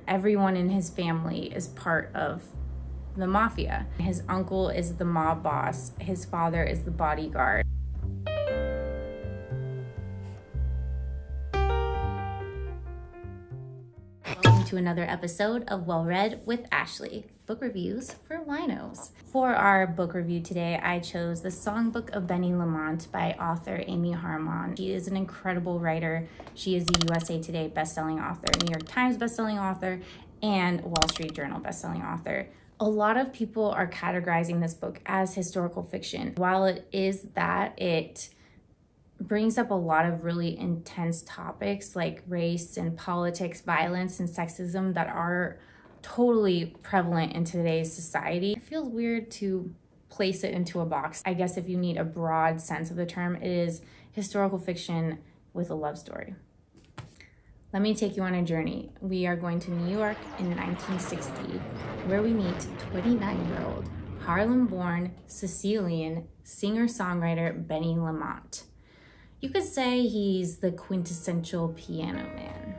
Everyone in his family is part of the mafia. His uncle is the mob boss. His father is the bodyguard. Welcome to another episode of Well Read with Ashley, book reviews for winos. For our book review today, I chose the Songbook of Benny Lament by author Amy Harmon. She is an incredible writer. She is the USA Today bestselling author, New York Times bestselling author, and Wall Street Journal bestselling author. A lot of people are categorizing this book as historical fiction. While it is that, it brings up a lot of really intense topics like race and politics, violence and sexism that are totally prevalent in today's society. It feels weird to place it into a box. I guess if you need a broad sense of the term, it is historical fiction with a love story. Let me take you on a journey. We are going to New York in 1960, where we meet 29-year-old Harlem-born Sicilian singer-songwriter Benny Lament. You could say he's the quintessential piano man.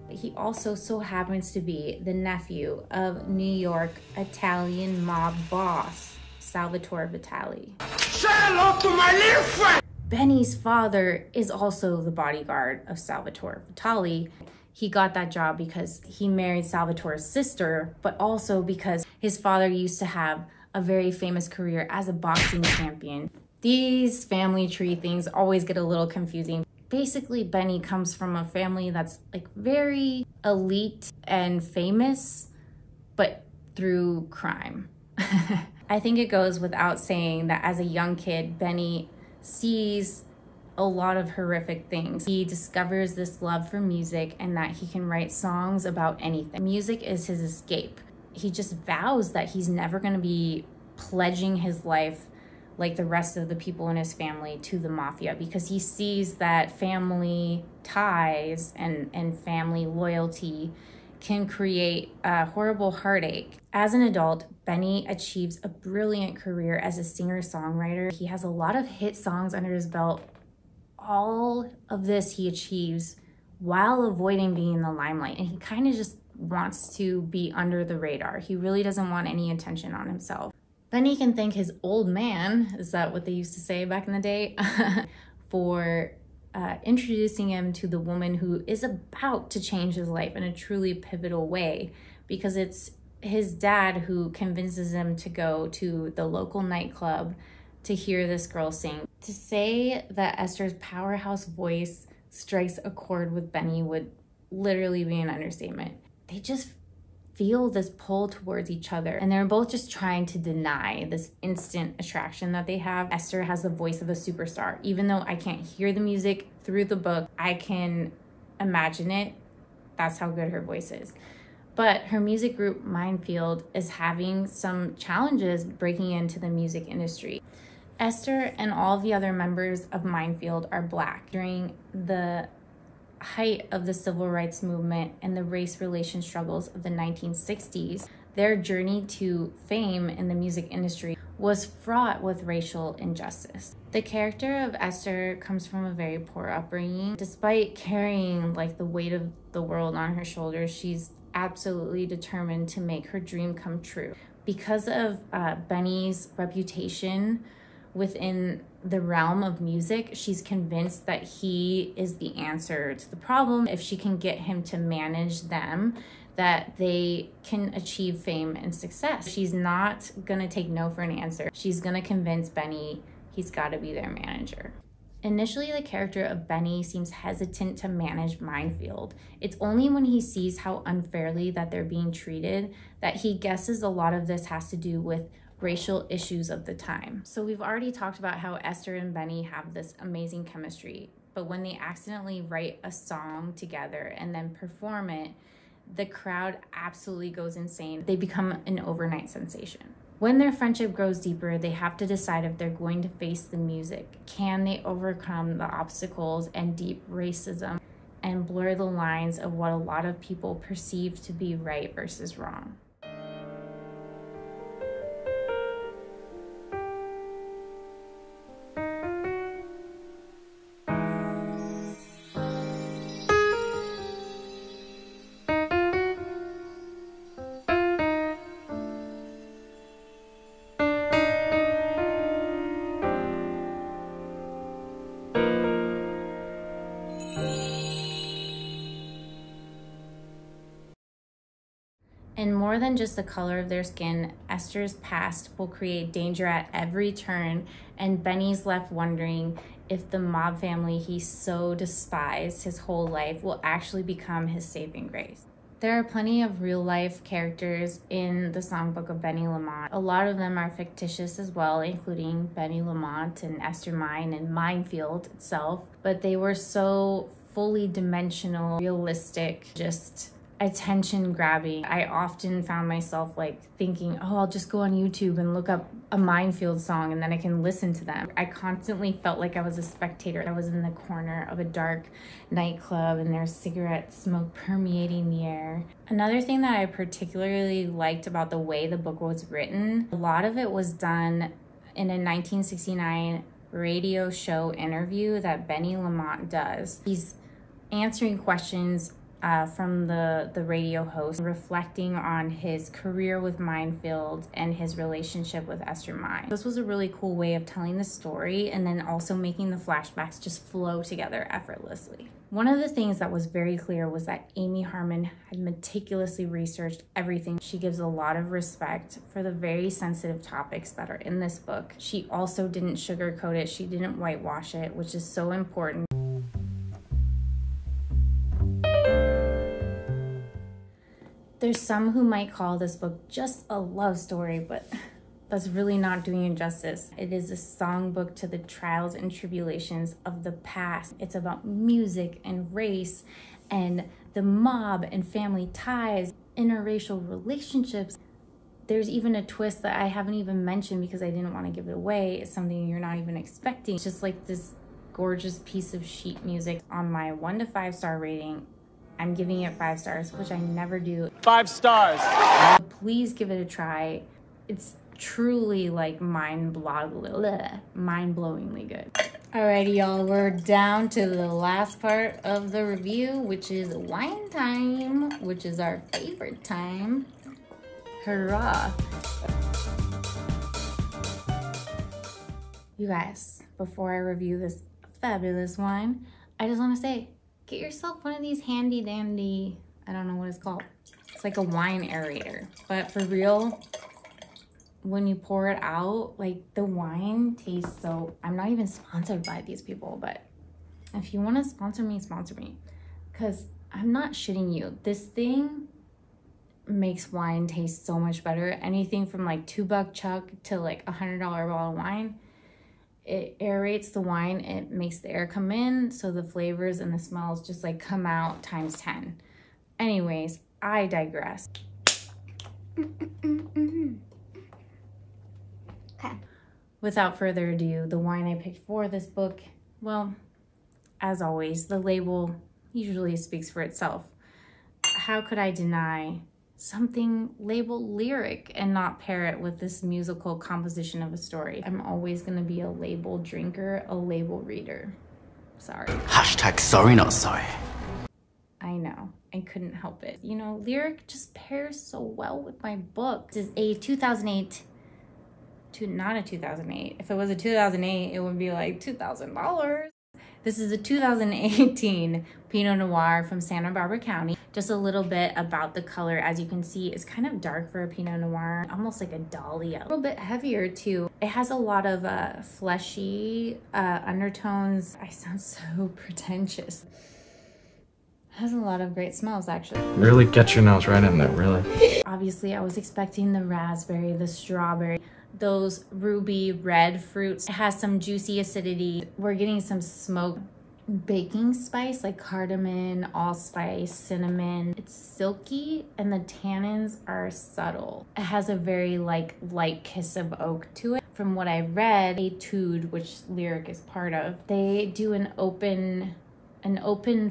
He also so happens to be the nephew of New York Italian mob boss Salvatore Vitali. Say hello to my little friend! Benny's father is also the bodyguard of Salvatore Vitali. He got that job because he married Salvatore's sister, but also because his father used to have a very famous career as a boxing champion. These family tree things always get a little confusing. Basically, Benny comes from a family that's like very elite and famous, but through crime. I think it goes without saying that as a young kid, Benny sees a lot of horrific things. He discovers this love for music and that he can write songs about anything. Music is his escape. He just vows that he's never going to be pledging his life like the rest of the people in his family to the mafia, because he sees that family ties and family loyalty can create a horrible heartache. As an adult, Benny achieves a brilliant career as a singer-songwriter. He has a lot of hit songs under his belt. All of this he achieves while avoiding being in the limelight, and he kind of just wants to be under the radar. He really doesn't want any attention on himself. Benny can thank his old man, is that what they used to say back in the day, for introducing him to the woman who is about to change his life in a truly pivotal way, because it's his dad who convinces him to go to the local nightclub to hear this girl sing. To say that Esther's powerhouse voice strikes a chord with Benny would literally be an understatement. They just feel this pull towards each other, and they're both just trying to deny this instant attraction that they have. Esther has the voice of a superstar. Even though I can't hear the music through the book, I can imagine it. That's how good her voice is. But her music group, Minefield, is having some challenges breaking into the music industry. Esther and all the other members of Minefield are Black. During the height of the civil rights movement and the race relation struggles of the 1960s, their journey to fame in the music industry was fraught with racial injustice. The character of Esther comes from a very poor upbringing. Despite carrying like the weight of the world on her shoulders, she's absolutely determined to make her dream come true. Because of Benny's reputation within the realm of music, she's convinced that he is the answer to the problem. If she can get him to manage them, that they can achieve fame and success. She's not gonna take no for an answer. She's gonna convince Benny he's gotta be their manager. Initially, the character of Benny seems hesitant to manage Minefield. It's only when he sees how unfairly that they're being treated that he guesses a lot of this has to do with racial issues of the time. So we've already talked about how Esther and Benny have this amazing chemistry, but when they accidentally write a song together and then perform it, the crowd absolutely goes insane. They become an overnight sensation. When their friendship grows deeper, they have to decide if they're going to face the music. Can they overcome the obstacles and deep racism and blur the lines of what a lot of people perceive to be right versus wrong? And more than just the color of their skin, Esther's past will create danger at every turn, and Benny's left wondering if the mob family he so despised his whole life will actually become his saving grace. There are plenty of real-life characters in the Songbook of Benny Lamont. A lot of them are fictitious as well, including Benny Lamont and Esther Mine and Minefield itself, but they were so fully dimensional, realistic, just attention grabbing. I often found myself like thinking, oh, I'll just go on YouTube and look up a Minefield song and then I can listen to them. I constantly felt like I was a spectator. I was in the corner of a dark nightclub and there's cigarette smoke permeating the air. Another thing that I particularly liked about the way the book was written, a lot of it was done in a 1969 radio show interview that Benny Lamont does. He's answering questions from the radio host, reflecting on his career with Minefield and his relationship with Esther Mine. This was a really cool way of telling the story and then also making the flashbacks just flow together effortlessly. One of the things that was very clear was that Amy Harmon had meticulously researched everything. She gives a lot of respect for the very sensitive topics that are in this book. She also didn't sugarcoat it. She didn't whitewash it, which is so important. There's some who might call this book just a love story, but that's really not doing it justice. It is a songbook to the trials and tribulations of the past. It's about music and race and the mob and family ties, interracial relationships. There's even a twist that I haven't even mentioned because I didn't want to give it away. It's something you're not even expecting. It's just like this gorgeous piece of sheet music. On my 1 to 5 star rating, I'm giving it 5 stars, which I never do. 5 stars. Please give it a try. It's truly like mind-blowingly good. Alrighty, y'all, we're down to the last part of the review, which is wine time, which is our favorite time. Hurrah. You guys, before I review this fabulous wine, I just want to say, get yourself one of these handy dandy, I don't know what it's called. It's like a wine aerator. But for real, when you pour it out, like the wine tastes so, I'm not even sponsored by these people, but if you want to sponsor me, because I'm not shitting you. This thing makes wine taste so much better. Anything from like $2 chuck to like $100 bottle of wine. It aerates the wine, it makes the air come in, so the flavors and the smells just like come out times 10. Anyways, I digress. Okay. Without further ado, the wine I picked for this book, well, as always, the label usually speaks for itself. How could I deny something labeled lyric and not pair it with this musical composition of a story? I'm always gonna be a label drinker, a label reader. Sorry. Hashtag sorry not sorry. I know, I couldn't help it. You know, lyric just pairs so well with my book. This is a 2008, not a 2008. If it was a 2008, it would be like $2,000. This is a 2018 Pinot Noir from Santa Barbara County. Just a little bit about the color. As you can see, it's kind of dark for a Pinot Noir, almost like a dahlia. A little bit heavier too. It has a lot of fleshy undertones. I sound so pretentious. It has a lot of great smells, actually. Really get your nose right in there, really. Obviously, I was expecting the raspberry, the strawberry, those ruby red fruits. It has some juicy acidity. We're getting some smoke. Baking spice like cardamom, allspice, cinnamon. It's silky and the tannins are subtle. It has a very like light kiss of oak to it. From what I read, Etude, which Lyric is part of, they do an open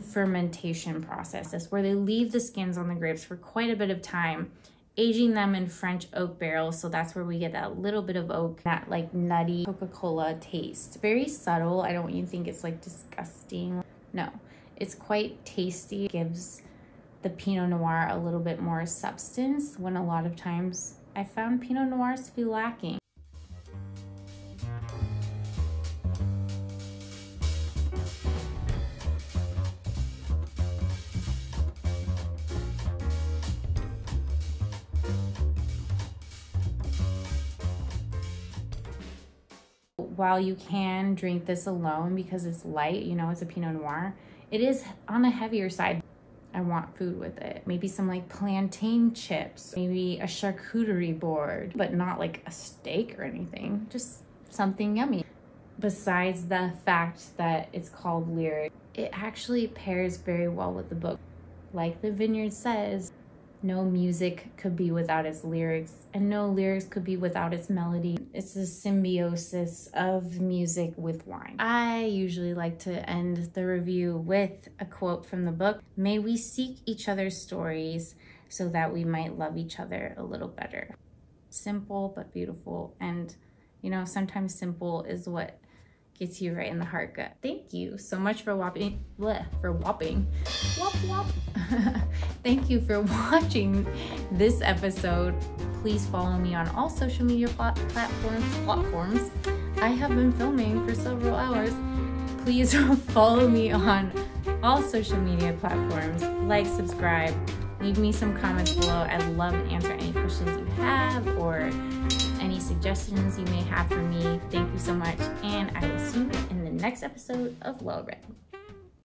fermentation process where they leave the skins on the grapes for quite a bit of time, aging them in French oak barrels. So that's where we get that little bit of oak, that like nutty Coca-Cola taste. Very subtle. I don't want you to think it's like disgusting. No, it's quite tasty. It gives the Pinot Noir a little bit more substance when a lot of times I found Pinot Noirs to be lacking. while you can drink this alone because it's light, you know, it's a Pinot Noir, it is on a heavier side. I want food with it. Maybe some like plantain chips, maybe a charcuterie board, but not like a steak or anything, just something yummy. Besides the fact that it's called lyric, it actually pairs very well with the book. Like the Vineyard says, no music could be without its lyrics, and no lyrics could be without its melody. It's a symbiosis of music with wine. I usually like to end the review with a quote from the book. May we seek each other's stories so that we might love each other a little better. Simple but beautiful, and you know, sometimes simple is what gets you right in the heart gut. Thank you so much for whopping. Whop whop. Thank you for watching this episode. Please follow me on all social media platforms. I have been filming for several hours. Please follow me on all social media platforms. Like, subscribe, leave me some comments below. I'd love to answer any questions you have or any suggestions you may have for me. Thank you so much, and I will see you in the next episode of Well Read.